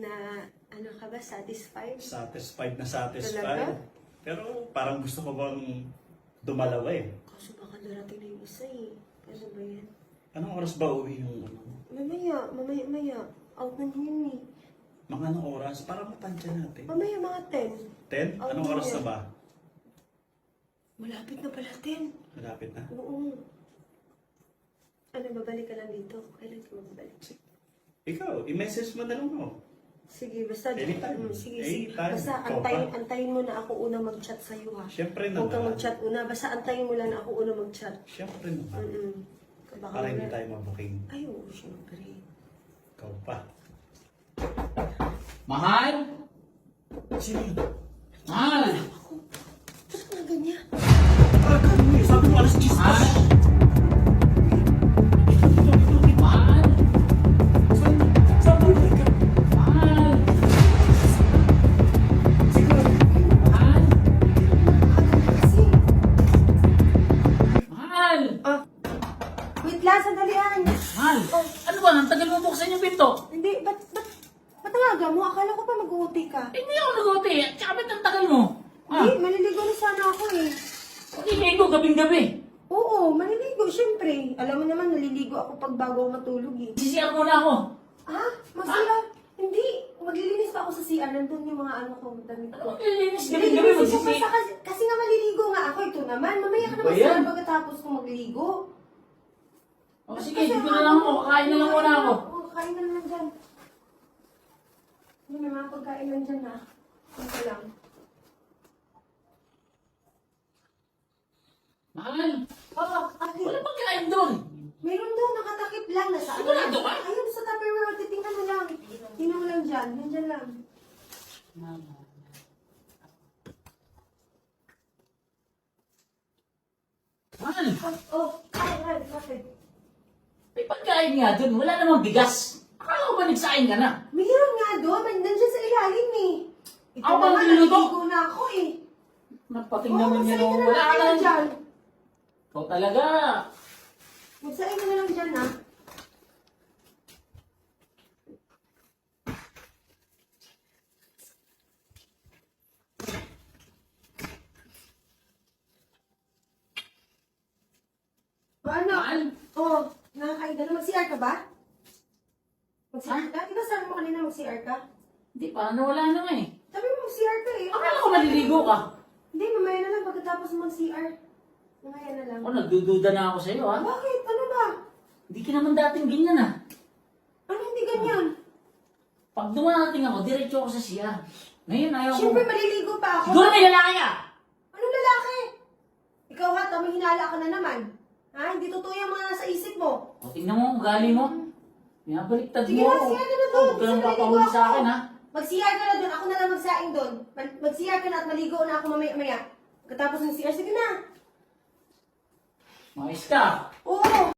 Na, ano ka ba, satisfied? Satisfied na satisfied. Talaga? Pero parang gusto ko bang dumalawa eh. Kaso baka darating na yung isa eh. Ano ba yan? Anong oras ba uwi yung ano? Mamaya. Out na yun eh. Mga anong oras? Para matansya natin. Mamaya mga 10. 10? Anong oras na ba? Malapit na pala 10. Malapit na. Oo. Ano, babalik ka lang dito? Kailan ka babalik? Ikaw, i-message mo na lang ako. Sige, basta... Anytime. Sige. Anytime. Basta Ikaw pa. antayin mo na ako una mag-chat sa'yo ha. Siyempre Huwag kang naman. mag-chat una. Basta antayin mo lang na ako una mag-chat. Siyempre naman. Baka Para hindi wala- tayo mabuking. Ay, oo, siyempre. Ikaw pa. Mahal? Sino yun? Mahal? Ba't nga ganyan? Sabi mo alas 10. Mahal? Mahal? Sabi mo ka. Mahal? Mahal? Kasi... Mahal? Wait lang, sandalian. Mahal? Ano ba? Ang tagal mo buksan yung pinto. Hindi, ba't talaga mo? Akala ko pa mag-uuti ka. Hindi ako nag-uti. Tsaka ba't ang tagal mo? Hindi, maliligo na sana ako eh. Maliligo gabing-gabi. Oo, maliligo, syempre. Alam mo naman, naliligo ako pag bago ako matulog eh. Sisiyar muna ako. Ha? Masira? Hindi. Maglilinis pa ako sa CR. Nandun yung mga ano ko, damit Ano ko. maglilinis gabing-gabi? Nililinis ko pa Magsisi... kasi nga maliligo nga ako. Ito naman. Mamaya ka Ano naman ba yan? sana pagkatapos kong magligo. O sige, dito na lang ako. Kakain na lang muna ako. Oo, kain na lang dyan. Hindi, may mga pagkain lang dyan ha. Ito lang. Mahal? Oo, okay. Wala pang kain doon. Meron doon, nakatakip lang. Nasa Sigurado ka? Ayun, sa Tupperware. Titingnan mo lang. Tingnan mo lang dyan. Nandyan lang. Mahal? Kain. Bakit? May pagkain nga doon. Wala namang bigas. Akala ko ba nagsaing ka na? Meron nga doon. Nandyan sa ilalim eh. Ito Ako ba naman, nagluluto? naliligo na ako eh. Nagpating Oo, naman yan. magsaing ka na Wala lang ka kayo lang. dyan. Ikaw talaga. Magsaing ka na lang dyan ha. Ano? Mahal? Oo, nakakain ka na. Mag-CR ka ba? Mag-CR ka? Di ba sabi mo kanina mag-CR ka? Hindi, paano wala na nga eh. Sabi mo mag-CR ka eh. Akala ko maliligo ka. Hindi, mamaya na lang pagkatapos mag-CR. Mamaya na lang. Ako, nagdududa na ako sa'yo ha. Bakit? Ano ba? Hindi ka naman dating ganyan ah. Ano hindi ganyan? Pag dumating ako, diretso ako sa siya. Ngayon ayaw ko. Siyempre maliligo pa ako. Siguro may lalaki ka. Anong lalaki? Ikaw ha, tama hinala ka na naman. Ha? Hindi totoo yung mga nasa isip mo. O, tingnan mo ang ugali mo. Pinabaliktad Sige mo na, ako. CR ka na Oh, doon. huwag ka nang Gusto papahuli maliligo sa ako. akin ha. Mag-CR ka na doon. Ako na lang magsaing doon. Mag-CR ka na at maligo na ako mamaya-maya. Pagkatapos ng CR, sige na. Maayos ka. Oo.